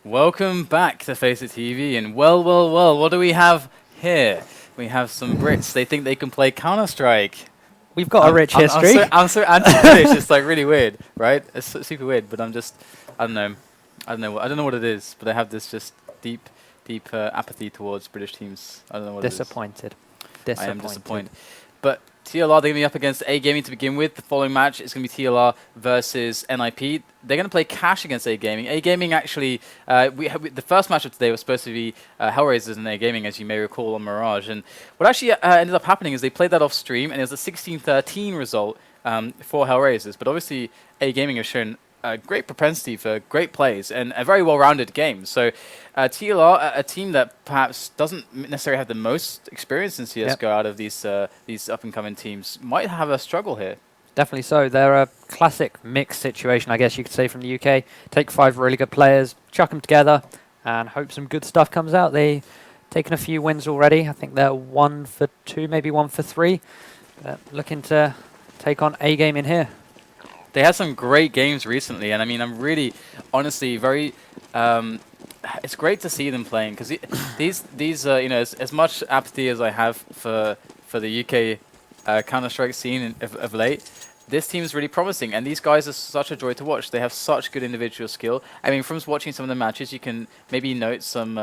Welcome back to Face It TV, and well, what do we have here? We have some Brits. They think they can play Counter-Strike. We've got a rich I'm history. I'm so anti-British. It's like really weird, right? It's super weird. But I don't know, I don't know what it is. But I have this just deep apathy towards British teams. I don't know what it is. Disappointed. I am disappointed. But TLR, they're going to be up against A Gaming to begin with. The following match is going to be TLR versus NIP. They're going to play Cash against A Gaming. A Gaming actually, the first match of today was supposed to be Hellraisers and A Gaming, as you may recall, on Mirage. And what actually ended up happening is they played that off stream, and it was a 16-13 result for Hellraisers. But obviously, A Gaming have shown a great propensity for great plays and a very well-rounded game. So TLR, a team that perhaps doesn't necessarily have the most experience in CSGO out of these up-and-coming teams, might have a struggle here. Definitely so. They're a classic mixed situation, I guess you could say, from the UK. Take 5 really good players, chuck them together, and hope some good stuff comes out. They've taken a few wins already. I think they're 1 for 2, maybe 1 for 3. Looking to take on A Gaming here. They had some great games recently, and I mean, I'm really, honestly, very. It's great to see them playing because these you know, as much apathy as I have for the UK Counter-Strike scene of late, this team is really promising, and these guys are such a joy to watch. They have such good individual skill. I mean, from watching some of the matches, you can maybe note some,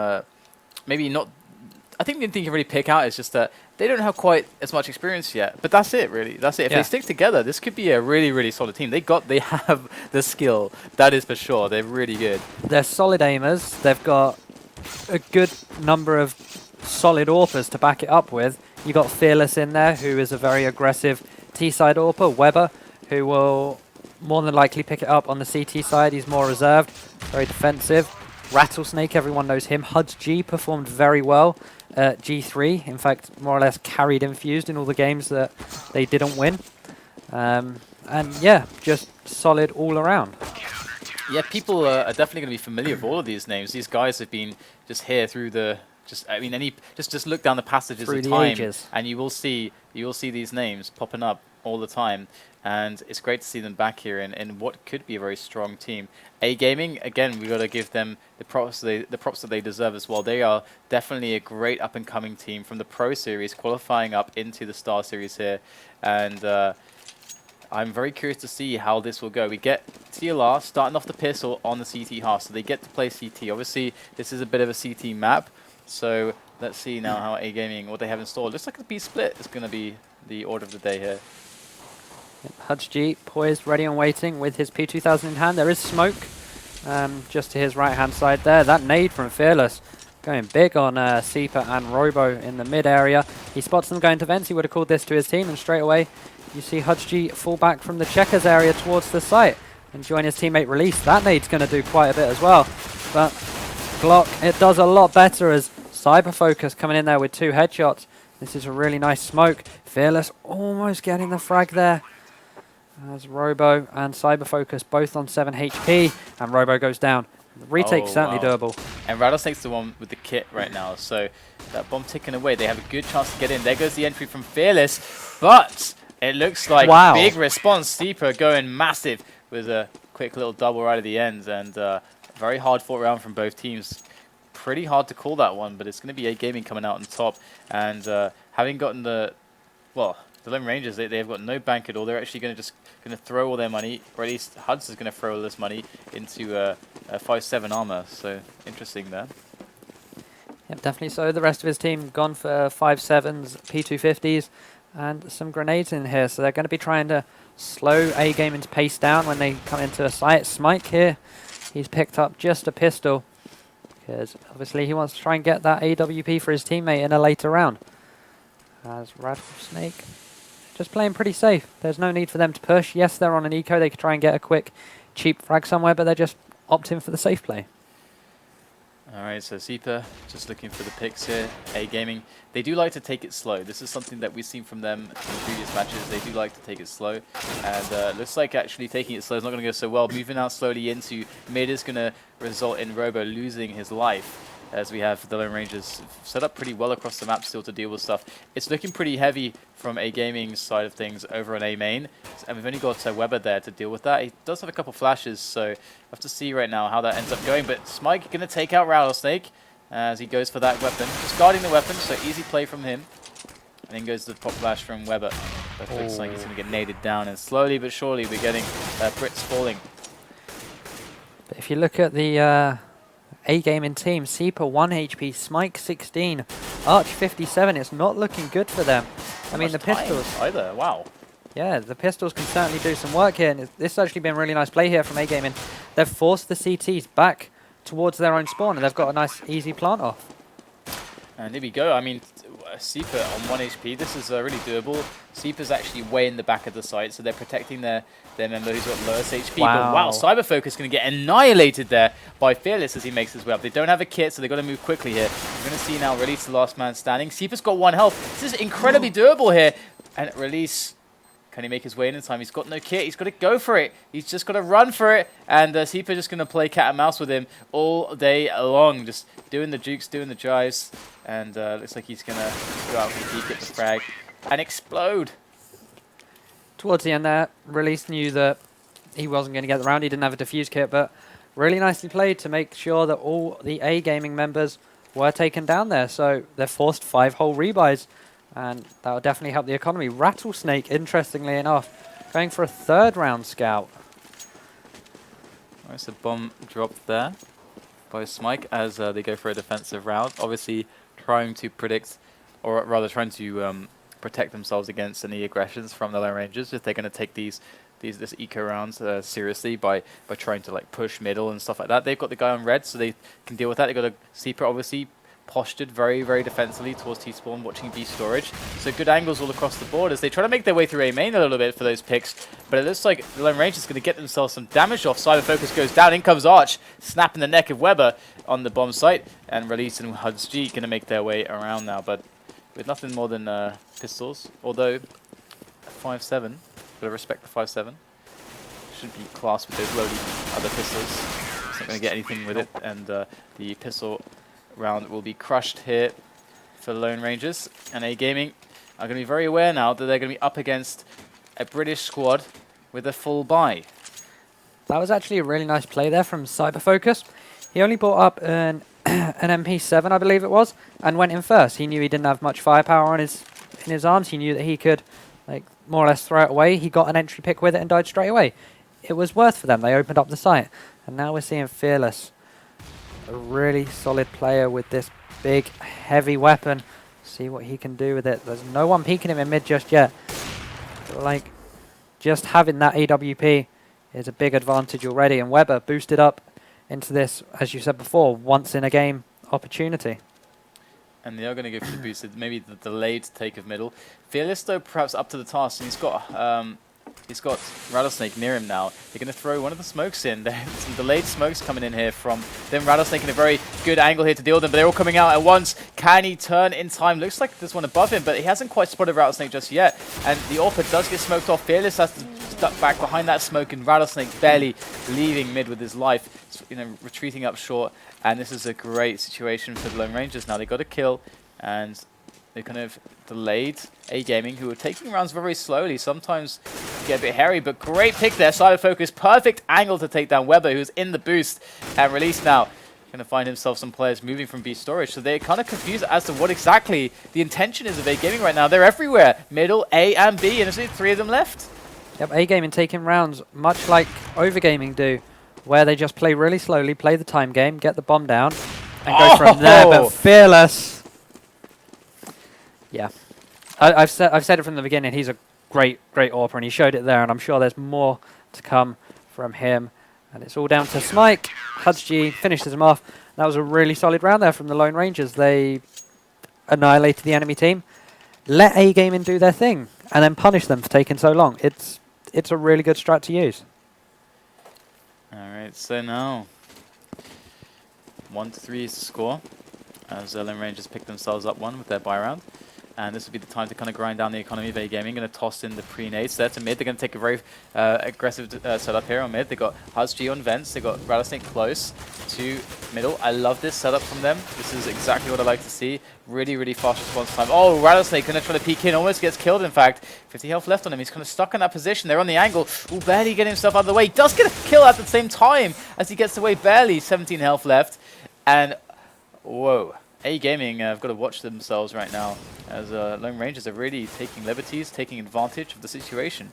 maybe not. I think the thing you can really pick out is just that they don't have quite as much experience yet. But that's it, really. That's it. If they stick together, this could be a really solid team. They have the skill. That is for sure. They're really good. They're solid aimers. They've got a good number of solid AWPers to back it up with. You got Fearless in there, who is a very aggressive T-side AWPer. Weber, who will more than likely pick it up on the CT side. He's more reserved, very defensive. Rattlesnake, everyone knows him. HUDG performed very well at G3. In fact, more or less carried Infused in all the games that they didn't win. And yeah, just solid all around. Yeah, people are definitely going to be familiar with all of these names. These guys have been just here through the. I mean, just look down the passages of time, and you will see these names popping up all the time. And it's great to see them back here in what could be a very strong team. A Gaming, again, we've got to give them the props that they deserve as well. They are definitely a great up-and-coming team from the Pro Series, qualifying up into the Star Series here. And I'm very curious to see how this will go. We get TLR starting off the pistol on the CT half, so they get to play CT. Obviously, this is a bit of a CT map, so let's see now how A Gaming, what they have installed. Looks like a B split is going to be the order of the day here. HUDG poised, ready and waiting with his P2000 in hand. There is smoke just to his right-hand side there. That nade from Fearless going big on Seeper and Robo in the mid area. He spots them going to vents. He would have called this to his team, and straight away you see HUDG fall back from the checkers area towards the site and join his teammate Release. That nade's going to do quite a bit as well. But Glock, it does a lot better as Cyber Focus coming in there with 2 headshots. This is a really nice smoke. Fearless almost getting the frag there. As Robo and Cyber Focus both on 7 HP, and Robo goes down. The retake certainly doable. And Rattlesnake's the one with the kit right now, so that bomb ticking away. They have a good chance to get in. There goes the entry from Fearless, but it looks like big response. Steeper going massive with a quick little double right at the end, and very hard fought round from both teams. Pretty hard to call that one, but it's going to be A Gaming coming out on top, and having gotten the Lone Rangers, they've got no bank at all. They're actually going to throw all their money, or at least Huds is going to throw all this money into a 5-7 armor. So interesting there. Yep, definitely so. The rest of his team gone for 5.7s, P250s, and some grenades in here. So they're going to be trying to slow A Gaming's pace down when they come into a site. Smike here, he's picked up just a pistol because obviously he wants to try and get that AWP for his teammate in a later round. As Rattlesnake just playing pretty safe. There's no need for them to push. Yes, they're on an eco. They could try and get a quick, cheap frag somewhere, but they're just opting for the safe play. All right, so Seeper just looking for the picks here. A Gaming, they do like to take it slow. This is something that we've seen from them in previous matches. They do like to take it slow, and looks like actually taking it slow is not going to go so well. Moving out slowly into mid is going to result in Robo losing his life. as we have the Lone Rangers set up pretty well across the map still to deal with stuff. It's looking pretty heavy from A Gaming's side of things over on A main, and we've only got Weber there to deal with that. He does have a couple flashes, so we'll have to see right now how that ends up going. But Smike going to take out Rattlesnake as he goes for that weapon. Just guarding the weapon, so easy play from him. And then goes the pop flash from Weber. But looks like he's going to get naded down, and slowly but surely we're getting Brits falling. But if you look at the A-Gaming team, Seeper 1 HP, Smike 16, Arch 57, it's not looking good for them. I mean, the pistols... either, wow. Yeah, the pistols can certainly do some work here, and this has actually been a really nice play here from A-Gaming. They've forced the CTs back towards their own spawn, and they've got a nice, easy plant off. And here we go. I mean, Seeper on 1 HP, this is really doable. Seeper's actually way in the back of the site, so they're protecting their member who's got lowest HP. But wow, Cyberfocus going to get annihilated there by Fearless as he makes his way up. They don't have a kit, so they've got to move quickly here. We're going to see now Release, the last man standing. Seeper's got 1 health. This is incredibly doable here. And Release, can he make his way in time? He's got no kit. He's got to go for it. He's just got to run for it. And Seeper just going to play cat and mouse with him all day long. Just doing the jukes, doing the jives. And looks like he's going to go out for the peek at the frag and explode. Towards the end there, Release knew that he wasn't going to get the round. He didn't have a defuse kit, but really nicely played to make sure that all the A-Gaming members were taken down there. So they're forced 5 whole rebuys, and that will definitely help the economy. Rattlesnake, interestingly enough, going for a 3rd round scout. Nice, a bomb dropped there by Smike as they go for a defensive round. Obviously trying to predict, or rather trying to protect themselves against any aggressions from the Lone Rangers if they're going to take this eco rounds seriously by trying to like push middle and stuff like that. They've got the guy on red, so they can deal with that. They've got a Seeper obviously postured very, very defensively towards T-spawn, watching B storage. So good angles all across the board as they try to make their way through A main a little bit for those picks. But it looks like the Lone Rangers going to get themselves some damage off. Cyberfocus goes down. In comes Arch, snapping the neck of Weber on the bomb site. And Release and Huds G going to make their way around now. But with nothing more than pistols, although 5.7, gotta respect the 5.7. Should be classed with those lowly other pistols. It's not going to get anything with it. And the pistol round will be crushed here for the Lone Rangers. And A-Gaming are going to be very aware now that they're going to be up against a British squad with a full buy. That was actually a really nice play there from Cyberfocus. He only brought up an MP7, I believe it was, and went in first. He knew he didn't have much firepower in his arms. He knew that he could like more or less throw it away. He got an entry pick with it and died straight away. It was worth for them. They opened up the site. And now we're seeing Fearless, a really solid player with this big, heavy weapon. See what he can do with it. There's no one peeking him in mid just yet. But like, just having that AWP is a big advantage already. And Weber boosted up into this, as you said before, once in a game opportunity. And they are going to go for the boosted, maybe the delayed take of middle. Fearless, though, perhaps up to the task. And he's got Rattlesnake near him now. They're going to throw one of the smokes in. There's some delayed smokes coming in here from them. Rattlesnake in a very good angle here to deal with them, but they're all coming out at once. Can he turn in time? Looks like there's one above him, but he hasn't quite spotted Rattlesnake just yet. And the AWP does get smoked off. Fearless has to duck back behind that smoke, and Rattlesnake barely leaving mid with his life, retreating up short. And this is a great situation for the Lone Rangers now. They got a kill, and they kind of delayed A-Gaming, who were taking rounds very slowly. Sometimes get a bit hairy, but great pick there. Cyberfocus, perfect angle to take down Weber, who's in the boost. And Release now going to find himself some players moving from B storage. So they're kind of confused as to what exactly the intention is of A-Gaming right now. They're everywhere. Middle, A and B, and there's only 3 of them left. Yep, A-Gaming taking rounds much like Overgaming do, where they just play really slowly, play the time game, get the bomb down, and go from there. But Fearless, yeah, I've said it from the beginning. He's a great AWPer, and he showed it there. And I'm sure there's more to come from him. And it's all down to Smike. Huds G finishes him off. That was a really solid round there from the Lone Rangers. They annihilated the enemy team, let A-Gaming do their thing, and then punish them for taking so long. It's a really good strat to use. Alright, so now 1-3 is the score as Lone Rangers pick themselves up one with their buy round. And this would be the time to kind of grind down the economy of A-Gaming. Going to toss in the pre-nades there to mid. They're going to take a very aggressive setup here on mid. They got HuzG on vents. They got Rattlesnake close to middle. I love this setup from them. This is exactly what I like to see. Really, really fast response time. Oh, Rattlesnake going to try to peek in. Almost gets killed, in fact. 50 health left on him. He's kind of stuck in that position. They're on the angle. Ooh, barely getting himself out of the way. Does get a kill at the same time as he gets away. Barely 17 health left. And, whoa. A-Gaming have got to watch themselves right now, as Lone Rangers are really taking liberties, taking advantage of the situation.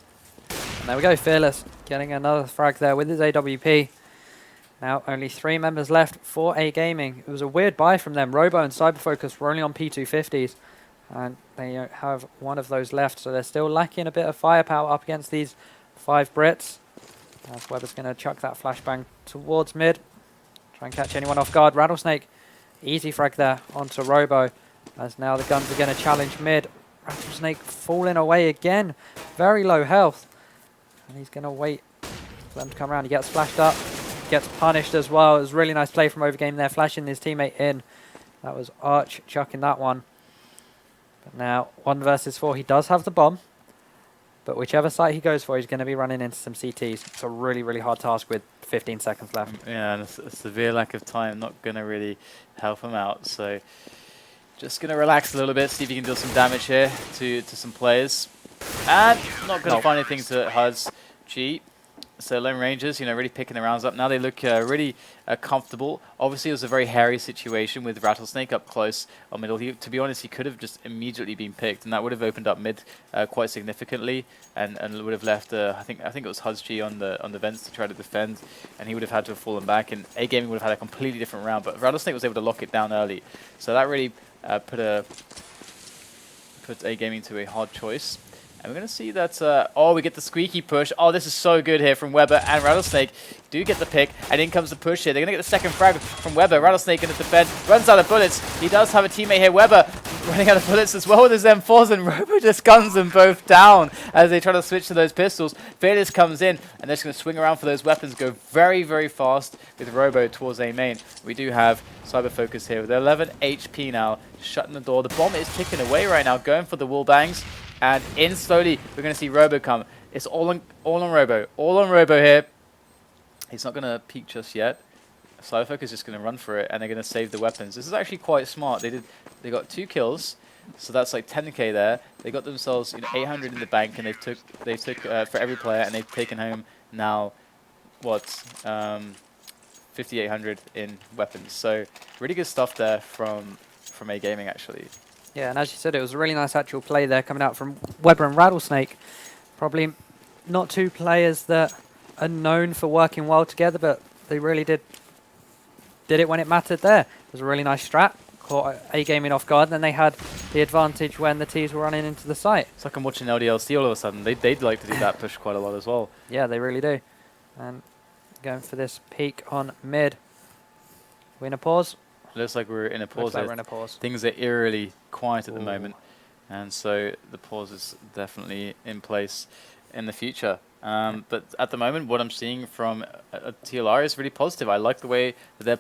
And there we go, Fearless getting another frag there with his AWP. Now only 3 members left for A-Gaming. It was a weird buy from them. Robo and Cyberfocus were only on P250s, and they have one of those left, so they're still lacking a bit of firepower up against these 5 Brits. As Webber's going to chuck that flashbang towards mid. Try and catch anyone off guard. Rattlesnake. Easy frag there onto Robo, as now the guns are going to challenge mid. Rattlesnake falling away again. Very low health. And he's going to wait for them to come around. He gets flashed up, gets punished as well. It was a really nice play from Overgame there, flashing his teammate in. That was Arch chucking that one. But now 1 versus 4. He does have the bomb, but whichever site he goes for, he's going to be running into some CTs. It's a really, really hard task with 15 seconds left. Yeah, and a severe lack of time, not going to really help him out. So just going to relax a little bit, see if he can deal some damage here to some players. And not going to find anything to HuzG. So Lone Rangers, really picking the rounds up. Now they look really comfortable. Obviously, it was a very hairy situation with Rattlesnake up close on middle. To be honest, he could have just immediately been picked, and that would have opened up mid quite significantly, and would have left. I think it was HuzG on the vents to try to defend, and he would have had to have fallen back, and A-Gaming would have had a completely different round. But Rattlesnake was able to lock it down early, so that really put A-Gaming to a hard choice. And we're going to see that, oh, we get the squeaky push. Oh, this is so good here from Webber, and Rattlesnake do get the pick, and in comes the push here. They're going to get the second frag from Webber. Rattlesnake in the defense, runs out of bullets. He does have a teammate here, Webber, running out of bullets as well with his M4s, and Robo just guns them both down as they try to switch to those pistols. Fearless comes in, and they're just going to swing around for those weapons, go very, very fast with Robo towards A main. We do have Cyberfocus here with 11 HP now, shutting the door. The bomb is ticking away right now, going for the wall bangs. And in slowly, we're going to see Robo come. It's all on Robo. All on Robo here. He's not going to peek just yet. Cyberfocus is just going to run for it, and they're going to save the weapons. This is actually quite smart. They got 2 kills, so that's like 10k there. They got themselves 800 in the bank, and they took for every player, and they've taken home now what 5,800 in weapons. So really good stuff there from A-Gaming actually. Yeah, and as you said, it was a really nice actual play there coming out from Webber and Rattlesnake. Probably not 2 players that are known for working well together, but they really did it when it mattered there. It was a really nice strat, caught A-Gaming off guard, and then they had the advantage when the Ts were running into the site. It's like I'm watching LDLC all of a sudden. They'd like to do that push quite a lot as well. Yeah, they really do. And going for this peak on mid. We in a pause? Looks like we're in a pause. Looks like we're in a pause. Things are eerily quiet at the moment, and so the pause is definitely in place in the future. But at the moment, what I'm seeing from TLR is really positive. I like the way that they're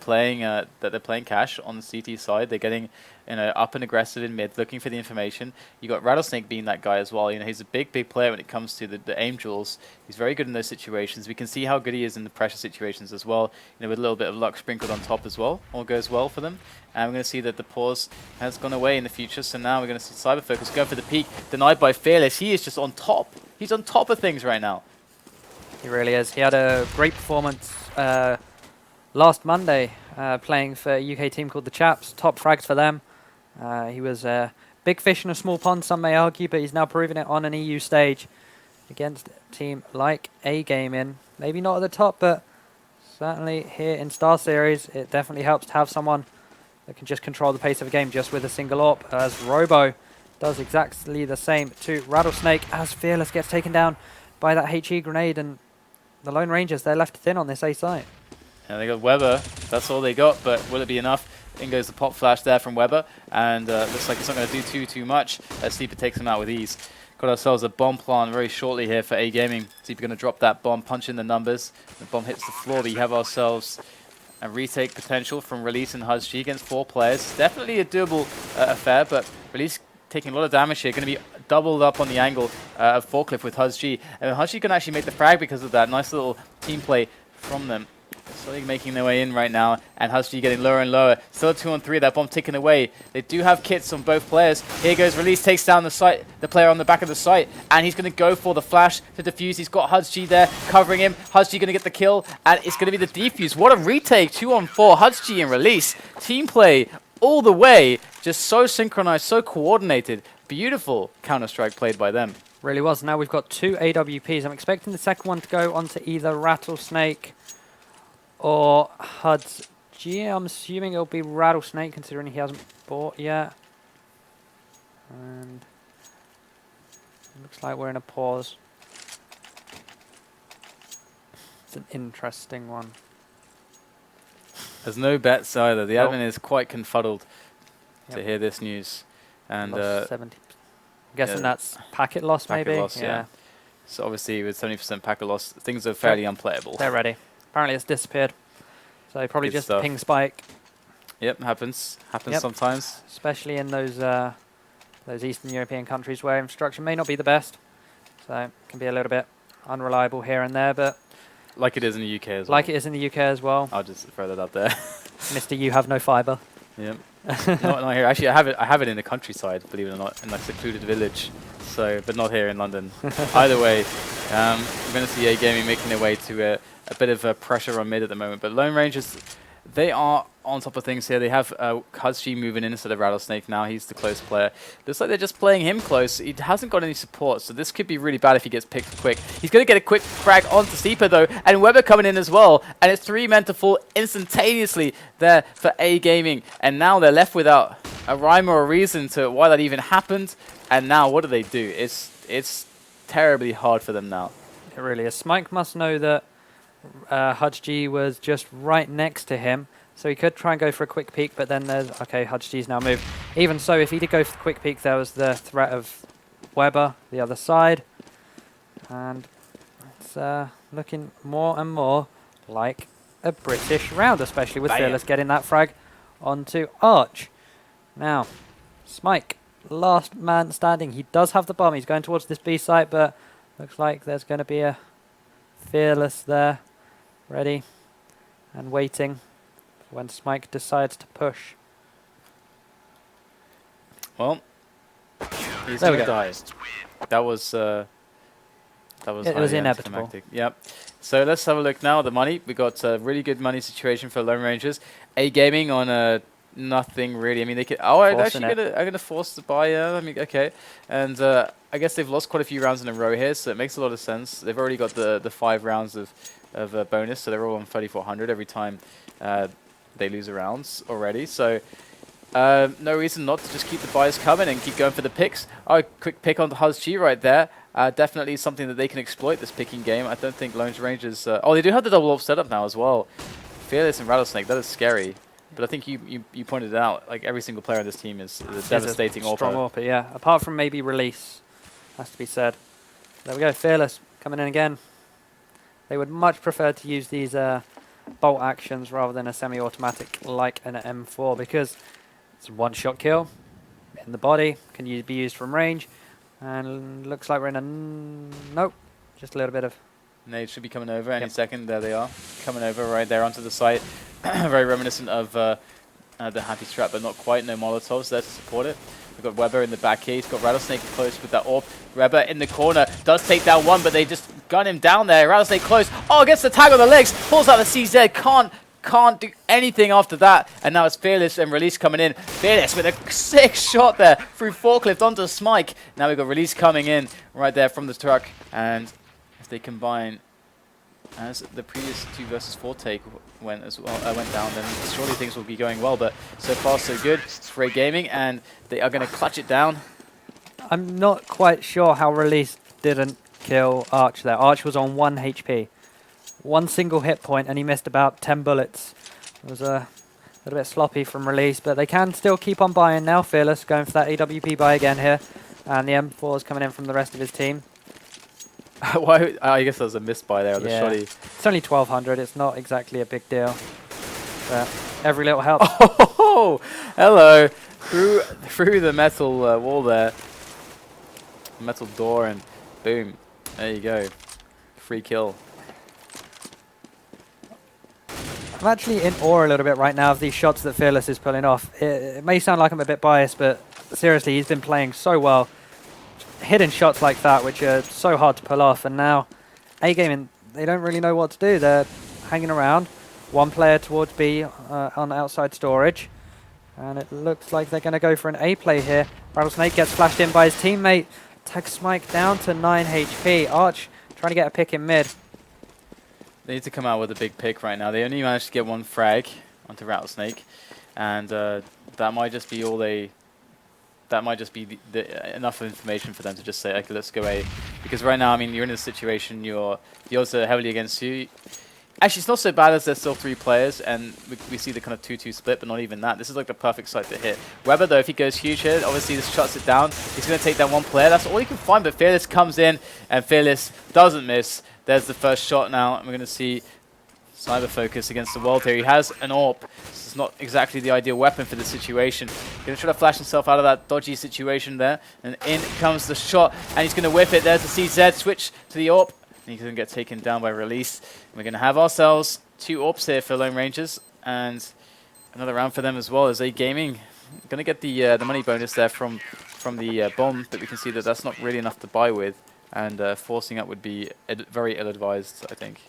playing cash on the CT side. They're getting up and aggressive in mid, looking for the information. You got Rattlesnake being that guy as well. He's a big player when it comes to the aim duels. He's very good in those situations. We can see how good he is in the pressure situations as well. With a little bit of luck sprinkled on top as well. All goes well for them. And we're going to see that the pause has gone away in the future. So now we're going to see Cyberfocus go for the peak, denied by Fearless. He is just on top. He's on top of things right now. He really is. He had a great performance last Monday playing for a UK team called the Chaps. Top frags for them. He was a big fish in a small pond, some may argue, but he's now proving it on an EU stage against a team like A-Gaming. Maybe not at the top, but certainly here in StarSeries, it definitely helps to have someone that can just control the pace of a game just with a single AWP, as Robo does exactly the same to Rattlesnake as Fearless gets taken down by that HE grenade, and the Lone Rangers, they're left thin on this A site. Yeah, they got Webber. That's all they got, but will it be enough? In goes the pop flash there from Webber, and looks like it's not going to do too much as Sleeper takes him out with ease. Got ourselves a bomb plant very shortly here for A-Gaming. Sleeper going to drop that bomb, punch in the numbers. The bomb hits the floor, but you have ourselves a retake potential from Release and HuzG against 4 players. Definitely a doable affair, but Release taking a lot of damage here. Going to be doubled up on the angle of Forklift with HuzG. And HuzG can actually make the frag because of that. Nice little team play from them. Slowly making their way in right now, and HuzG getting lower and lower. Still 2-on-3, that bomb ticking away. They do have kits on both players. Here goes Release, takes down the player on the back of the site, and he's going to go for the flash to defuse. He's got HuzG there covering him. HuzG going to get the kill, and it's going to be the defuse. What a retake, 2-on-4, HuzG and Release. Team play all the way, just so synchronized, so coordinated. Beautiful Counter-Strike played by them. Really was. Now we've got 2 AWPs. I'm expecting the second one to go onto either Rattlesnake or HuzG. I'm assuming it'll be Rattlesnake, considering he hasn't bought yet. And looks like we're in a pause. It's an interesting one. There's no bets either. The admin is quite confuddled to hear this news. And 70. I'm guessing that's packet loss, maybe? Packet loss, yeah. So obviously with 70% packet loss, things are fairly unplayable. They're ready. Apparently it's disappeared. So probably just a ping spike. Yep, happens sometimes. Especially in those Eastern European countries where infrastructure may not be the best. So it can be a little bit unreliable here and there, but like it is in the UK as well. Like it is in the UK as well. I'll just throw that out there. Mr. You have no fiber. Yep. not here. Actually, I have it in the countryside, believe it or not, in like secluded village. So, but not here in London. Either way, we're going to see A Gaming making their way to a bit of pressure on mid at the moment. But Lone Rangers, they are on top of things here. They have HuzG moving in instead of Rattlesnake now. He's the close player. Looks like they're just playing him close. He hasn't got any support, so this could be really bad if he gets picked quick. He's going to get a quick frag onto Seeper, though, and Weber coming in as well. And it's 3 men to fall instantaneously there for A Gaming. And now they're left without a rhyme or a reason to why that even happened. And now what do? It's terribly hard for them now. It really is. Smike must know that HuzG was just right next to him, so he could try and go for a quick peek, but then there's, okay, HuzG's now moved. Even so, if he did go for the quick peek, there was the threat of Weber, the other side, and it's looking more and more like a British round, especially with Fearless getting that frag onto Arch. Now, Smike, last man standing. He does have the bomb. He's going towards this B site, but looks like there's going to be a Fearless there, ready and waiting when Smike decides to push. Well, he's going to die. That was it was inevitable. Yep. So let's have a look now at the money. We got a really good money situation for Lone Rangers. A Gaming on nothing really. I mean, they could. Oh, I'm actually gonna force the buy. I mean, okay. And I guess they've lost quite a few rounds in a row here, so it makes a lot of sense. They've already got the 5 rounds of bonus, so they're all on 3,400 every time they lose a rounds already. So no reason not to just keep the buys coming and keep going for the picks. Oh, quick pick on the HuzG right there. Definitely something that they can exploit, this picking game. I don't think Lone Rangers... oh, they do have the double AWP setup now as well. Fearless and Rattlesnake, that is scary. But I think you pointed it out, like every single player on this team is a devastating AWP. Strong AWP, yeah. Apart from maybe Release, has to be said. There we go, Fearless coming in again. They would much prefer to use these bolt actions rather than a semi-automatic like an M4, because it's a one-shot kill in the body, can be used from range, and looks like we're in a... nope, just a little bit of... Nade should be coming over any second. There they are, coming over right there onto the site. Very reminiscent of the Happy Strap, but not quite. No Molotovs there to support it. We've got Weber in the back here. He's got Rattlesnake close with that AWP. Weber in the corner does take down one, but they just gun him down there. Rattlesnake close. Oh, gets the tag on the legs. Pulls out the CZ. Can't do anything after that. And now it's Fearless and Release coming in. Fearless with a sick shot there through Forklift onto Smike. Now we've got Release coming in right there from the truck. And if they combine as the previous 2 versus 4 take went down, then surely things will be going well. But so far so good for A Gaming, and they are going to clutch it down. I'm not quite sure how Release didn't kill Arch there. Arch was on 1 HP. 1 single hit point, and he missed about 10 bullets. It was a little bit sloppy from Release, but they can still keep on buying now. Fearless going for that AWP buy again here, and the M4 is coming in from the rest of his team. Why? I guess there was a misbuy there on the shoddy. It's only 1,200. It's not exactly a big deal, but every little helps. Oh, hello. through the metal wall there, metal door, and boom, there you go, free kill. I'm actually in awe a little bit right now of these shots that Fearless is pulling off. It may sound like I'm a bit biased, but seriously, he's been playing so well. Hitting shots like that, which are so hard to pull off, and now A-Gaming, they don't really know what to do. They're hanging around. One player towards B on outside storage, and it looks like they're going to go for an A play here. Rattlesnake gets flashed in by his teammate. Tags Smike down to 9 HP. Arch trying to get a pick in mid. They need to come out with a big pick right now. They only managed to get one frag onto Rattlesnake, and that might just be all they. That might just be enough information for them to just say, okay, let's go A. Because right now, I mean, you're in a situation, the odds are heavily against you. Actually, it's not so bad as there's still 3 players, and we see the kind of 2-2 split, but not even that. This is like the perfect site to hit. Weber, though, if he goes huge here, obviously this shuts it down. He's going to take that one player. That's all he can find, but Fearless comes in, and Fearless doesn't miss. There's the first shot now, and we're going to see Cyber Focus against the world here. He has an AWP. This is not exactly the ideal weapon for this situation. Going to try to flash himself out of that dodgy situation there. And in comes the shot, and he's going to whip it. There's the CZ, switch to the AWP. And he's going to get taken down by release. And we're going to have ourselves 2 AWPs here for Lone Rangers. And another round for them as well as A-Gaming. Going to get the money bonus there from the bomb, but we can see that that's not really enough to buy with. And forcing up would be very ill-advised, I think.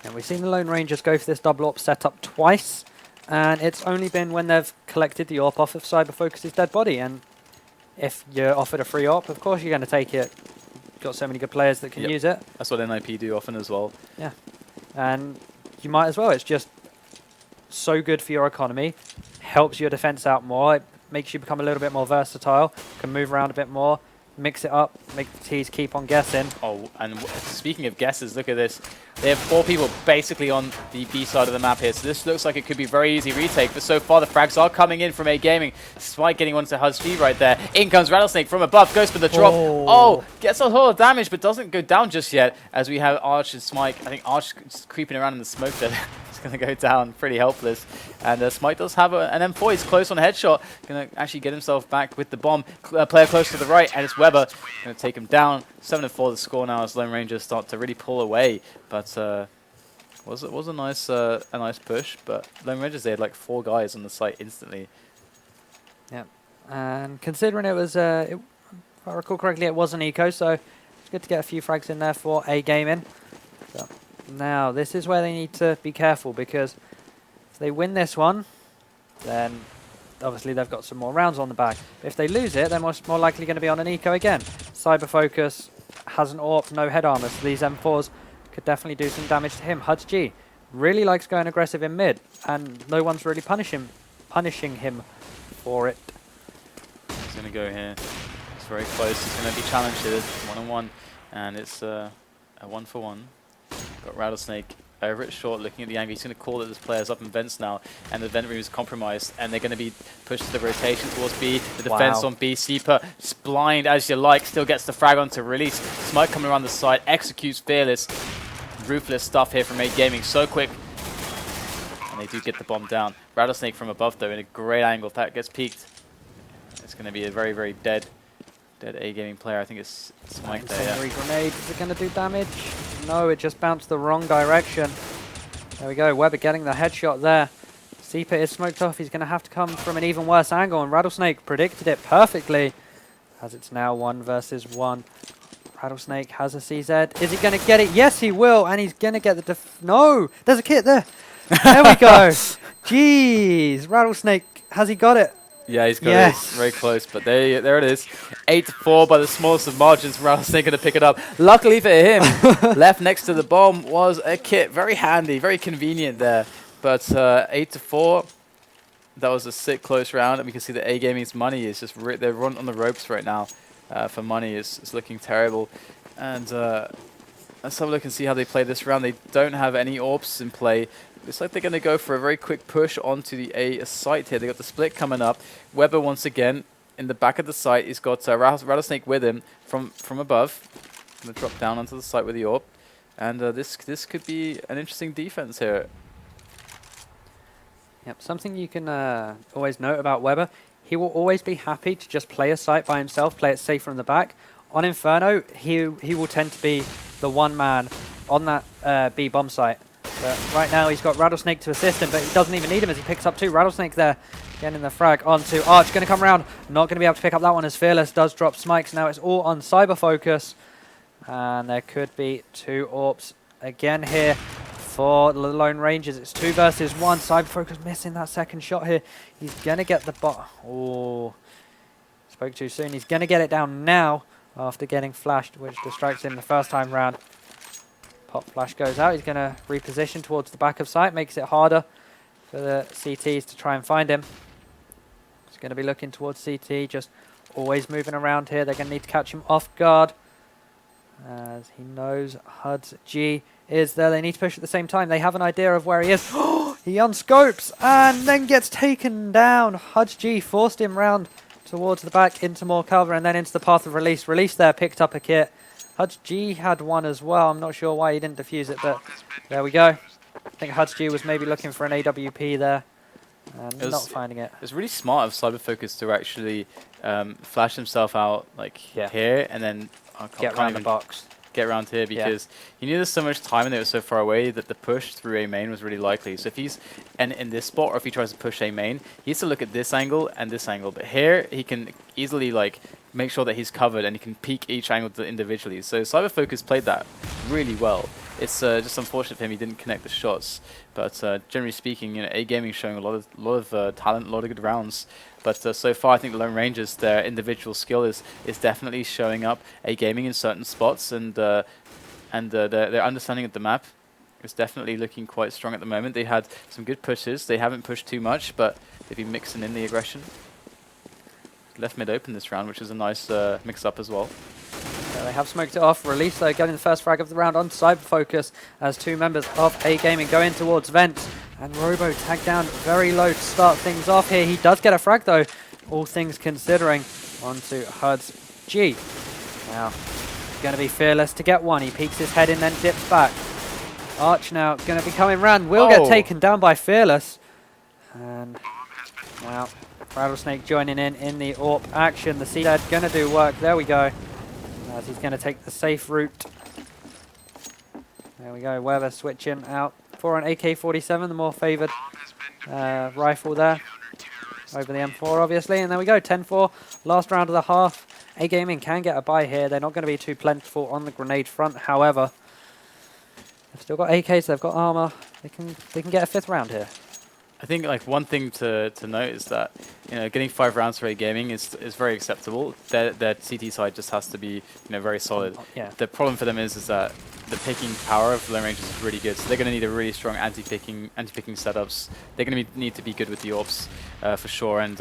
And we've seen the Lone Rangers go for this double AWP setup twice, and it's only been when they've collected the AWP off of Cyber Focus's dead body. And if you're offered a free AWP, of course you're going to take it. You've got so many good players that can use it. That's what NIP do often as well. Yeah, and you might as well. It's just so good for your economy, helps your defense out more, it makes you become a little bit more versatile, can move around a bit more, mix it up, make the T's keep on guessing. Oh, and speaking of guesses, look at this. They have 4 people basically on the B side of the map here, so this looks like it could be very easy retake, but so far the frags are coming in from A-Gaming. Smite getting onto HUD right there. In comes Rattlesnake from above, goes for the drop. Oh, gets a lot of damage, but doesn't go down just yet, as we have Arch and Smite. I think Arch just creeping around in the smoke there. Going to go down, pretty helpless. And Smite does have an M4. He's close on a headshot. Going to actually get himself back with the bomb. Player close to the right, and it's Weber. Going to take him down. 7-4 the score now as Lone Rangers start to really pull away. But was a nice push. But Lone Rangers, they had like 4 guys on the site instantly. Yeah, and considering it was, if I recall correctly, it was an eco, so it's good to get a few frags in there for A-Gaming. So now, this is where they need to be careful, because if they win this one, then obviously they've got some more rounds on the bag. If they lose it, they're more likely going to be on an eco again. Cyber Focus has an AWP, no head armor, so these M4s could definitely do some damage to him. HUD really likes going aggressive in mid, and no one's really punishing him for it. He's going to go here. It's very close. He's going to be challenged here, 1-on-1, and it's a 1-for-1. Got Rattlesnake over it short, looking at the angle. He's going to call that this player's up in vents now, and the vent room is compromised, and they're going to be pushed to the rotation towards B. The defense on B. Seeper, just blind as you like, still gets the frag onto release. Smite coming around the side, executes Fearless. Ruthless stuff here from A-Gaming, so quick. And they do get the bomb down. Rattlesnake from above, though, in a great angle. If that gets peaked, it's going to be a very, very dead A-Gaming player. I think it's Smite there. Incendiary grenade, is it going to do damage? No, it just bounced the wrong direction. There we go, Weber getting the headshot there. Seeper is smoked off. He's going to have to come from an even worse angle, and Rattlesnake predicted it perfectly, as it's now 1 versus 1. Rattlesnake has a CZ. Is he going to get it? Yes, he will, and he's going to get the no! There's a kit there! There we go! Jeez! Rattlesnake, has he got it? Yeah, he's got it. Very close, but there it is. 8-4 by the smallest of margins. Rattlesnake going to pick it up. Luckily for him, left next to the bomb was a kit. Very handy, very convenient there. But 8-4, that was a sick close round, and we can see that A-Gaming's money is just they're run on the ropes right now. For money, it's looking terrible. And let's have a look and see how they play this round. They don't have any AWPs in play. Looks like they're going to go for a very quick push onto the A site here. They got the split coming up. Weber once again in the back of the site. He's got Rattlesnake with him from above. Going to drop down onto the site with the AWP. And this could be an interesting defense here. Yep, something you can always note about Weber. he will always be happy to just play a site by himself, play it safe from the back. On Inferno, he will tend to be the one man on that B bomb site. But right now he's got Rattlesnake to assist him, but he doesn't even need him as he picks up 2. Rattlesnake there, getting the frag onto Arch. Going to come around, not going to be able to pick up that one as Fearless does drop Smikes. Now it's all on Cyber Focus. And there could be 2 AWPs again here for the Lone Rangers. It's 2 versus 1. Cyber Focus missing that second shot here. He's going to get the bot. Oh, spoke too soon. He's going to get it down now after getting flashed, which distracts him the first time round. Pop flash goes out. He's going to reposition towards the back of site. Makes it harder for the CTs to try and find him. He's going to be looking towards CT. Just always moving around here. They're going to need to catch him off guard, as he knows Hud's G is there. They need to push at the same time. They have an idea of where he is. He unscopes and then gets taken down. Hud's G forced him round towards the back into more cover and then into the path of release. Release there, picked up a kit. Hud's G had one as well. I'm not sure why he didn't defuse it, but there we go. I think Hud's G was maybe looking for an AWP there and not finding it. It was really smart of Cyber Focus to actually flash himself out like here and then get around the box. Get around here because he knew there's so much time and they were so far away that the push through A main was really likely. So if he's in this spot or if he tries to push A main, he has to look at this angle and this angle. But here he can easily like make sure that he's covered and he can peek each angle individually. So Cyber Focus played that really well. It's just unfortunate for him he didn't connect the shots. But generally speaking, you know, A Gaming showing a lot of talent, a lot of good rounds. But so far, I think the Lone Rangers, their individual skill is definitely showing up. A Gaming in certain spots, and their understanding of the map is definitely looking quite strong at the moment. They had some good pushes. They haven't pushed too much, but they've been mixing in the aggression. Left mid open this round, which is a nice mix-up as well. They have smoked it off. Release though, getting the first frag of the round on Cyber Focus as 2 members of A Gaming go in towards Vent. And Robo tagged down very low to start things off here. He does get a frag though, all things considering, onto Hud's G. Now, going to be Fearless to get one. He peeks his head in, then dips back. Arch now going to be coming round. Will get taken down by Fearless. And now Rattlesnake joining in the AWP action. The C-Led going to do work. There we go. As he's going to take the safe route. There we go. Weber switching out for an AK-47, the more favoured rifle there. Over the M4, obviously. And there we go. 10-4. Last round of the half. A Gaming can get a buy here. They're not going to be too plentiful on the grenade front. However, they've still got AKs. They've got armor. They can get a 5th round here. I think like one thing to note is that, you know, getting 5 rounds for A Gaming is very acceptable. Their CT side just has to be, you know, very solid. The problem for them is that the picking power of Lone Rangers is really good, so they're going to need a really strong anti-picking setups. They're going to need to be good with the AWPs for sure, and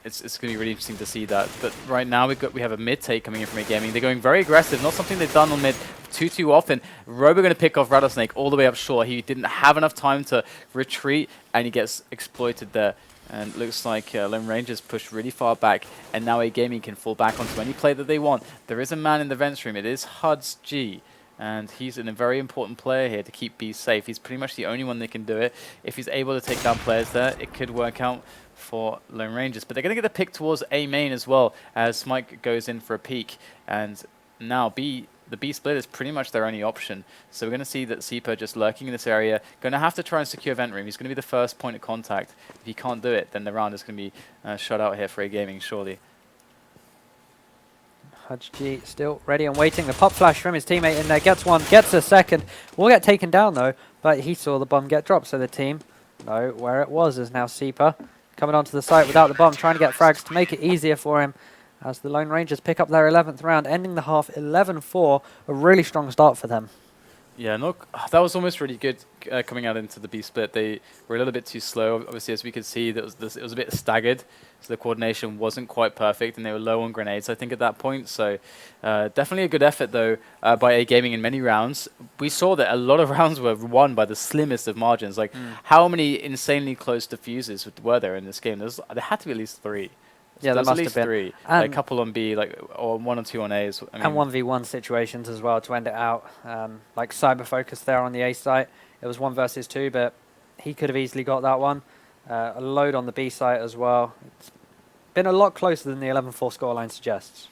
it's going to be really interesting to see that. But right now we have a mid take coming in from A Gaming. They're going very aggressive, not something they've done on mid too often. Robo going to pick off Rattlesnake all the way up short. He didn't have enough time to retreat, and he gets exploited there. And looks like Lone Rangers pushed really far back, and now A Gaming can fall back onto any play that they want. There is a man in the vent stream. It is Hud's G, and he's a very important player here to keep B safe. He's pretty much the only one that can do it. If he's able to take down players there, it could work out for Lone Rangers. But they're going to get the pick towards A main as well, as Smike goes in for a peek, and now the B split is pretty much their only option. So we're going to see that Seeper just lurking in this area, going to have to try and secure vent room. He's going to be the first point of contact. If he can't do it, then the round is going to be shut out here for A Gaming, surely. Hudge G still ready and waiting. The pop flash from his teammate in there, gets one, gets a second. Will get taken down though, but he saw the bomb get dropped, so the team know where it was. Is now Seeper coming onto the site without the bomb, trying to get frags to make it easier for him, as the Lone Rangers pick up their 11th round, ending the half 11-4, a really strong start for them. Yeah, no, that was almost really good coming out into the B split. They were a little bit too slow. Obviously, as we could see, it was a bit staggered, so the coordination wasn't quite perfect, and they were low on grenades, I think, at that point. So definitely a good effort, though, by A Gaming in many rounds. We saw that a lot of rounds were won by the slimmest of margins. Like, how many insanely close defuses were there in this game? There had to be at least 3. Yeah, there must have been 3. Like, a couple on B, like, or 1 or 2 on A's. I mean, and 1v1 situations as well to end it out. Like Cyber Focus there on the A site. It was 1 versus 2, but he could have easily got that one. A load on the B site as well. It's been a lot closer than the 11-4 scoreline suggests.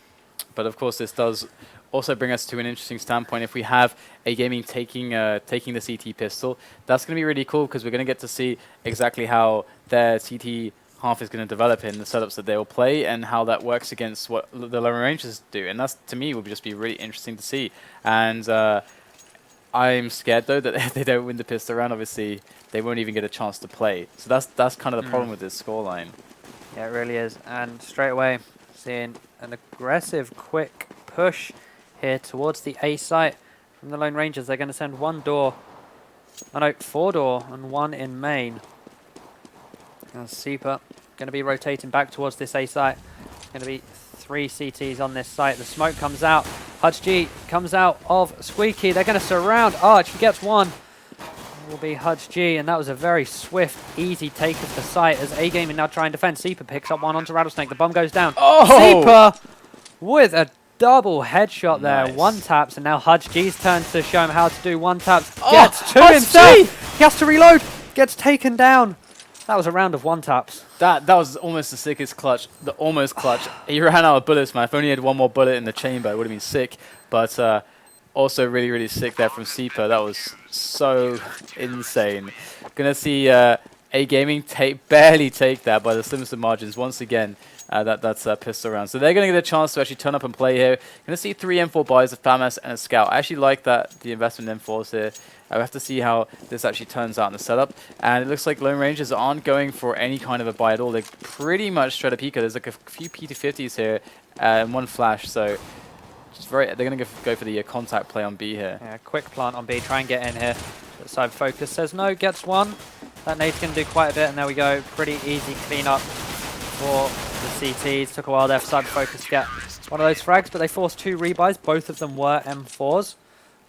But of course, this does also bring us to an interesting standpoint. If we have A Gaming taking the CT pistol, that's going to be really cool because we're going to get to see exactly how their CT half is going to develop in the setups that they will play and how that works against what the Lone Rangers do. And that's, to me, will just be really interesting to see. And I'm scared, though, that if they don't win the pistol round, obviously, they won't even get a chance to play. So that's kind of the problem with this scoreline. Yeah, it really is. And straight away, seeing an aggressive, quick push here towards the A site from the Lone Rangers. They're going to send 4 door and 1 in main. And Super going to be rotating back towards this A site. It's going to be 3 CTs on this site. The smoke comes out. Hudge G comes out of Squeaky. They're going to surround Arch. He gets 1. It will be Hudge G, and that was a very swift, easy take of the site as A Gaming now try and defend. Seeper picks up 1 onto Rattlesnake. The bomb goes down. Oh! Seeper with a double headshot there. Nice. 1 taps, and now Hudge G's turn to show him how to do 1 taps. Oh, Gets 2 himself. He has to reload. Gets taken down. That was a round of 1 taps. That was almost the sickest clutch, the almost clutch. He ran out of bullets, man. If only he had 1 more bullet in the chamber, it would have been sick. But also really, really sick there from Seeper. That was so insane. Gonna see A Gaming barely take that by the slimmest of margins once again. That's a pistol round. So they're going to get a chance to actually turn up and play here. Going to see 3 M4 buys, a FAMAS, and a Scout. I actually like that, the investment in M4s here. I have to see how this actually turns out in the setup. And it looks like Lone Rangers aren't going for any kind of a buy at all. They're pretty much straight up Pika. There's like a few P250s here and 1 flash. So just they're going to go for the contact play on B here. Yeah, quick plant on B. Try and get in here. But side focus says no, gets 1. That nade's going to do quite a bit. And there we go. Pretty easy cleanup for the CTs. Took a while there for side focus to get one of those frags, but they forced 2 rebuys. Both of them were M4s.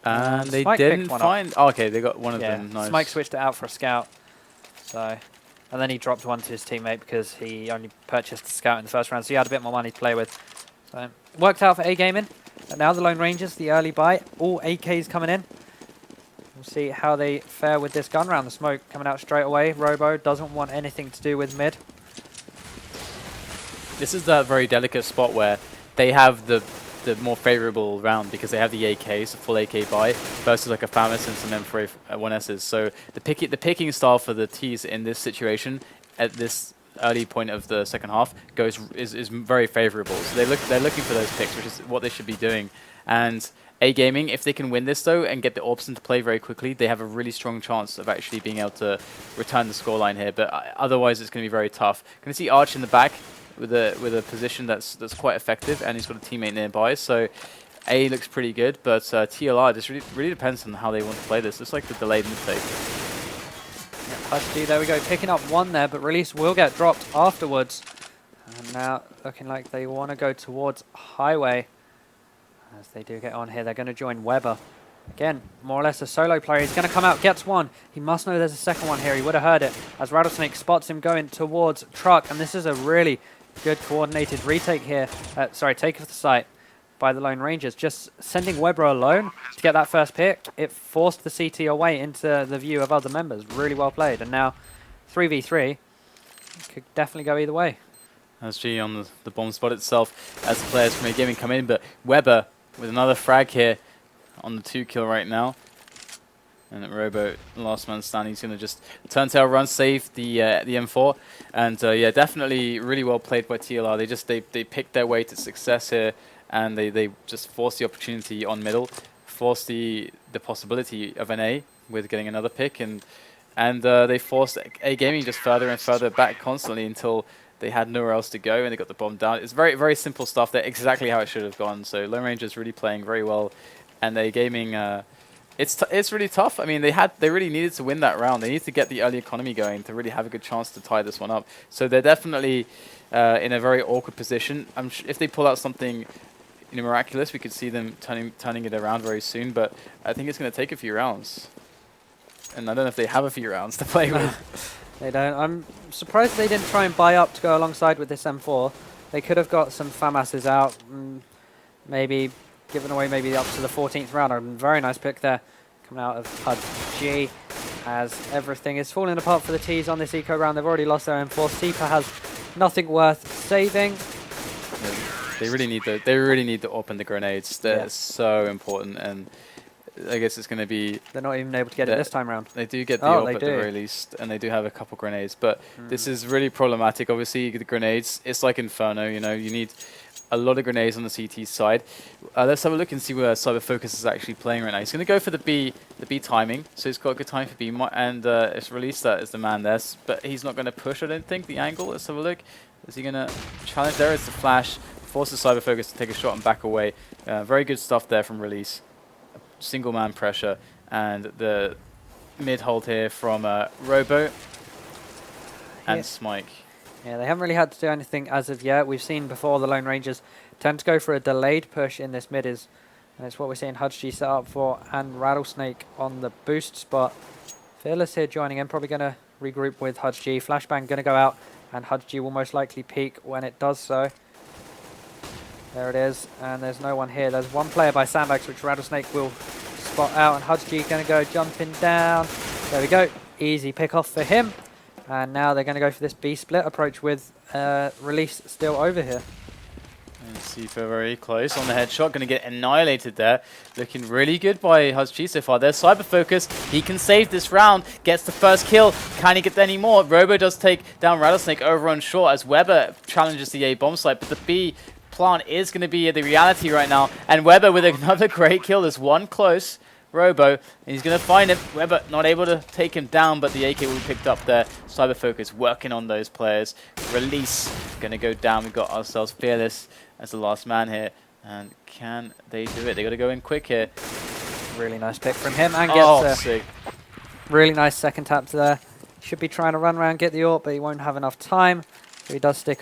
And they Smike didn't find... Oh, okay, they got one of them. Nice. Smike switched it out for a Scout. So, and then he dropped 1 to his teammate because he only purchased a Scout in the first round, so he had a bit more money to play with. So, worked out for A Gaming. But now the Lone Rangers, the early buy. All AKs coming in. We'll see how they fare with this gun round. The smoke coming out straight away. Robo doesn't want anything to do with mid. This is that very delicate spot where they have the more favorable round because they have the AKs, a full AK buy, versus like a FAMAS and some M4 1Ss. So the picking style for the Ts in this situation at this early point of the second half is very favorable. So they're looking for those picks, which is what they should be doing. And A Gaming, if they can win this though and get the Orbs into play very quickly, they have a really strong chance of actually being able to return the scoreline here. But otherwise, it's going to be very tough. Going to see Arch in the back with a position that's quite effective, and he's got a teammate nearby. So A looks pretty good, but TLR just really depends on how they want to play this. It's like the delayed mid-take. Husky, there we go, picking up 1 there, but release will get dropped afterwards. And now looking like they want to go towards Highway. As they do get on here, they're going to join Weber. Again, more or less a solo player. He's going to come out, gets 1. He must know there's a second one here. He would have heard it as Rattlesnake spots him going towards Truck. And this is a really good coordinated retake here. Take of the site by the Lone Rangers. Just sending Weber alone to get that first pick. It forced the CT away into the view of other members. Really well played. And now 3v3 could definitely go either way. That's G on the bomb spot itself as the players from A Gaming come in. But Weber with another frag here on the 2 kill right now. And Robo, last man standing, he's going to just turn tail, run, save the M4. And yeah, definitely really well played by TLR. They picked their way to success here, and they just forced the opportunity on middle, forced the possibility of an A with getting another pick, and they forced A Gaming just further and further back constantly until they had nowhere else to go, and they got the bomb down. It's very, very simple stuff. They're exactly how it should have gone. So Lone Rangers really playing very well, and A Gaming... It's really tough. I mean, they really needed to win that round. They need to get the early economy going to really have a good chance to tie this one up. So they're definitely in a very awkward position. If they pull out something miraculous, we could see them turning it around very soon. But I think it's going to take a few rounds. And I don't know if they have a few rounds to play with. They don't. I'm surprised they didn't try and buy up to go alongside with this M4. They could have got some FAMASs out, maybe given away maybe up to the 14th round. A very nice pick there coming out of HUD G as everything is falling apart for the Ts on this eco round. They've already lost their M4. Seeper has Nothing worth saving. Yeah, they really need the AWP and the grenades. They're so important, and I guess it's going to be... They're not even able to get it this time around. They do get the AWP at the very least, and they do have a couple grenades, but this is really problematic. Obviously, the grenades, it's like Inferno, you know, you need a lot of grenades on the CT side. Let's have a look and see where Cyber Focus is actually playing right now. He's going to go for the B timing, so he's got a good time for B, and it's released that as the man there, but he's not going to push, I don't think, the angle. Let's have a look. Is he going to challenge? There is the flash, forces Cyber Focus to take a shot and back away. Very good stuff there from Release. Single man pressure, and the mid hold here from Robo and Smike. Yeah, they haven't really had to do anything as of yet. We've seen before the Lone Rangers tend to go for a delayed push in this mid, and it's what we're seeing Hudgy set up for, and Rattlesnake on the boost spot. Fearless here joining in, probably going to regroup with Hudgy. Flashbang going to go out, and Hudgy will most likely peek when it does so. There it is, and there's no one here. There's one player by Sandbags, which Rattlesnake will spot out, and Hudgy going to go jumping down. There we go. Easy pick off for him. And now they're going to go for this B split approach with Release still over here. And Sifa very close on the headshot, going to get annihilated there. Looking really good by Hudgy so far. There's Cyber Focus. He can save this round, gets the first kill. Can he get any more? Robo does take down Rattlesnake over on short as Weber challenges the A bomb site, but the B plant is going to be the reality right now. And Weber with another great kill. There's one close. Robo, and he's going to find him. Weber not able to take him down, but the AK will be picked up there. Cyber Focus working on those players. Release going to go down. We've got ourselves Fearless as the last man here. And can they do it? They got to go in quick here. Really nice pick from him, and gets sick. Really nice second tap to there. Should be trying to run around, get the AWP, but he won't have enough time. So he does stick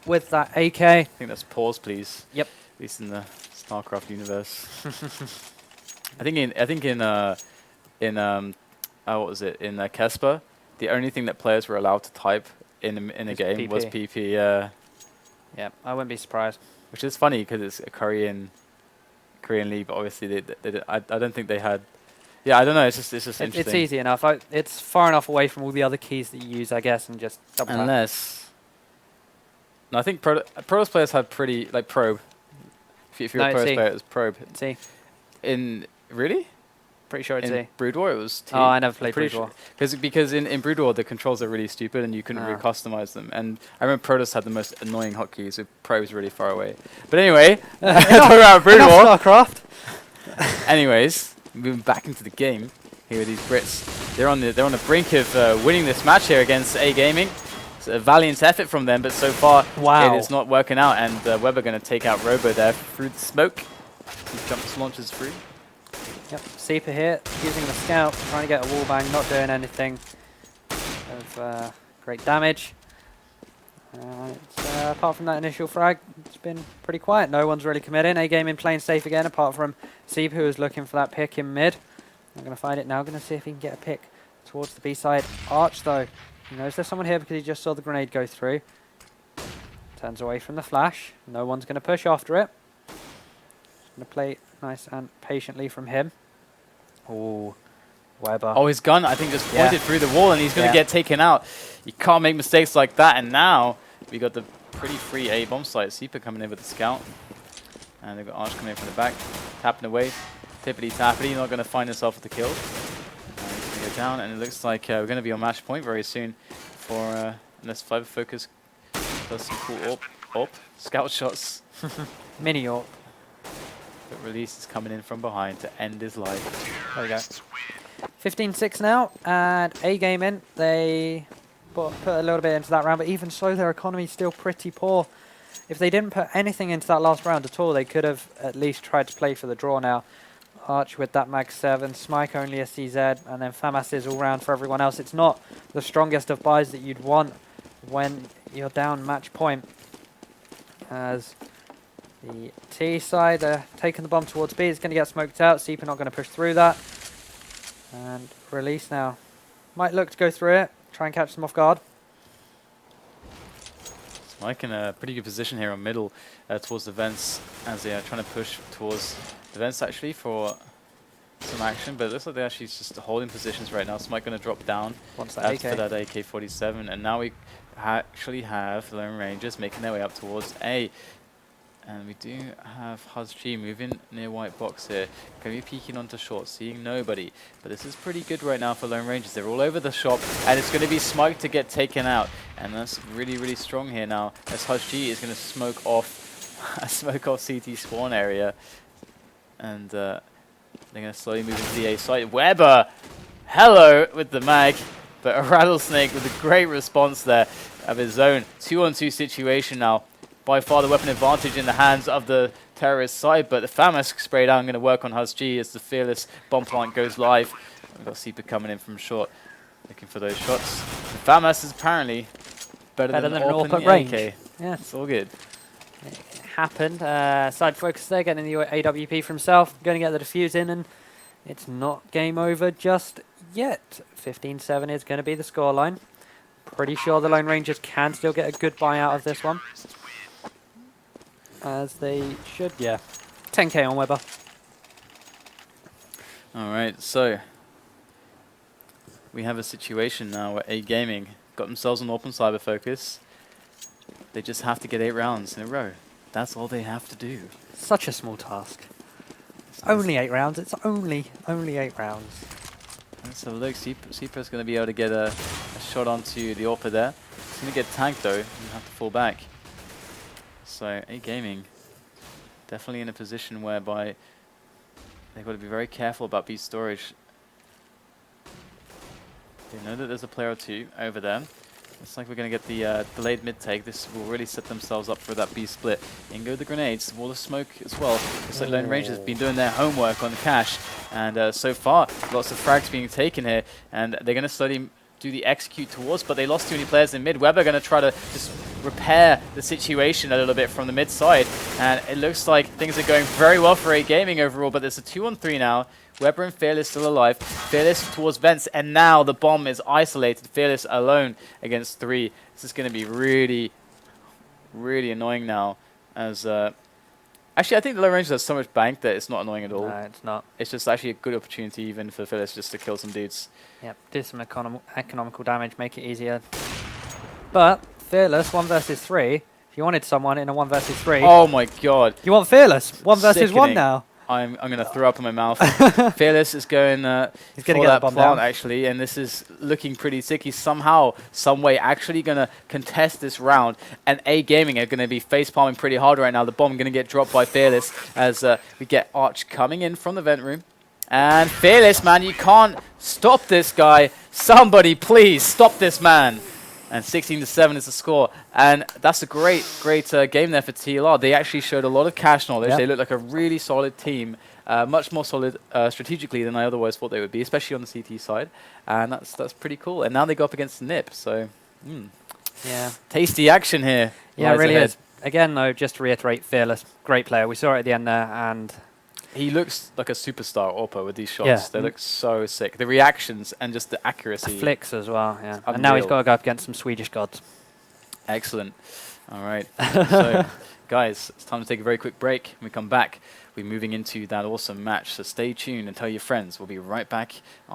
with that AK. I think that's pause, please. Yep. At least in the StarCraft universe. I think in what was it, in Kesper, the only thing that players were allowed to type in a game PP. Was PP. Yeah, I wouldn't be surprised. Which is funny because it's a Korean league, but obviously I don't think they had. Yeah, I don't know. It's just interesting. It's easy enough. It's far enough away from all the other keys that you use, I guess, and just double tap. Unless. No, I think Protoss players had pretty like probe. If you're a Protoss player, it was probe. C. Really? Pretty sure it's in Brood War it was T. Oh, I never played Brood War. Because in Brood War the controls are really stupid and you couldn't really customize them. And I remember Protoss had the most annoying hotkeys with probes really far away. But anyway, talk about Brood War. StarCraft. Anyways, moving back into the game here with these Brits. They're on the brink of winning this match here against A Gaming. It's a valiant effort from them, but so far it is not working out. And Weber going to take out Robo there through the smoke. He jumps, launches free. Yep, Seeper here, using the scout, trying to get a wallbang, not doing anything of great damage. Apart from that initial frag, it's been pretty quiet. No one's really committing. A Gaming playing safe again, apart from Seeper, who is looking for that pick in mid. I'm going to find it now. Going to see if he can get a pick towards the B side. Arch, though, he knows there's someone here because he just saw the grenade go through. Turns away from the flash. No one's going to push after it. Going to play nice and patiently from him. Oh, Weber. Oh, his gun, I think, just pointed through the wall, and he's going to get taken out. You can't make mistakes like that. And now we got the pretty free A bomb site. Seeper coming in with the scout. And they've got Arch coming in from the back. Tapping away. Tippity-tappity. Not going to find himself with the kill. And he's going to go down. And it looks like we're going to be on match point very soon. For unless Cyber Focus does some cool AWP. Scout shots. Mini AWP. But Release is coming in from behind to end his life. There we go. 15-6 now, and A Gaming, they put a little bit into that round, but even so, their economy is still pretty poor. If they didn't put anything into that last round at all, they could have at least tried to play for the draw now. Arch with that Mag 7, Smike only a CZ, and then FAMAS is all round for everyone else. It's not the strongest of buys that you'd want when you're down match point. As the T side, they're taking the bomb towards B. It's going to get smoked out. Seeper not going to push through that. And Release now. Might look to go through it. Try and catch them off guard. Smike in a pretty good position here on middle towards the vents as they are trying to push towards the vents actually for some action, but it looks like they're actually just holding positions right now. Smite going to drop down. Wants that That's AK. for that AK-47, and now we actually have Lone Rangers making their way up towards A. And we do have HuzG moving near white box here. Going to be peeking onto short, seeing nobody. But this is pretty good right now for Lone Rangers. They're all over the shop, and it's going to be Smite to get taken out. And that's really, really strong here now, as HuzG is going to smoke off CT spawn area. And they're going to slowly move into the A site. Weber, hello with the mag. But a Rattlesnake with a great response there of his own 2-on-2 situation now. By far the weapon advantage in the hands of the terrorist side, but the FAMAS spray down going to work on HuzG as the Fearless bomb plant goes live. We've got Seeper coming in from short, looking for those shots. The FAMAS is apparently better than an AWP at range. AK. Yeah, it's all good. It happened. Side focus there, getting the AWP for himself, going to get the defuse in, and it's not game over just yet. 15-7 is going to be the scoreline. Pretty sure the Lone Rangers can still get a good buy out of this one. As they should, yeah. 10k on Weber. Alright, so we have a situation now where A Gaming got themselves an open cyber focus. They just have to get 8 rounds in a row. That's all they have to do. Such a small task. Only 8 rounds. It's only 8 rounds. Let's have a look. Seeper's going to be able to get a shot onto the AWP there. He's going to get tanked though and have to fall back. So A Gaming definitely in a position whereby they've got to be very careful about B storage. They know that there's a player or two over there. Looks like we're going to get the delayed mid-take. This will really set themselves up for that B split. In go the grenades, wall of smoke as well. Looks like Lone Rangers have been doing their homework on the cache. And so far, lots of frags being taken here. And they're going to slowly do the execute towards, but they lost too many players in mid. Weber going to try to just repair the situation a little bit from the mid side. And it looks like things are going very well for A Gaming overall, but there's a 2-on-3 now. Weber and Fearless still alive. Fearless towards vents, and now the bomb is isolated. Fearless alone against 3. This is going to be really, really annoying now. As actually, I think the Lone Rangers have so much bank that it's not annoying at all. No, it's not. It's just actually a good opportunity even for Fearless just to kill some dudes. Yep, do some economical damage, make it easier. But Fearless, 1 versus 3. If you wanted someone in a 1 versus 3. Oh my god. You want Fearless? 1 versus 1 now. I'm going to throw up in my mouth. Fearless is going He's going to for get that the bomb plant down. actually, and this is looking pretty sick. He's somehow, some way actually going to contest this round, and A Gaming are going to be face palming pretty hard right now. The bomb going to get dropped by Fearless as we get Arch coming in from the vent room. And Fearless, man, you can't stop this guy. Somebody please stop this man. And 16-7 is the score. And that's a great game there for TLR. They actually showed a lot of cache knowledge. Yep. They look like a really solid team. Much more solid strategically than I otherwise thought they would be, especially on the CT side. And that's pretty cool. And now they go up against NIP. So, yeah, tasty action here. Yeah, it really is. Again, though, just to reiterate, Fearless, great player. We saw it at the end there, and he looks like a superstar Oppo with these shots. Yeah. They look so sick. The reactions and just the accuracy. The flicks as well, yeah. And now he's got to go up against some Swedish gods. Excellent. All right. So, guys, it's time to take a very quick break. When we come back, we're moving into that awesome match. So stay tuned and tell your friends. We'll be right back.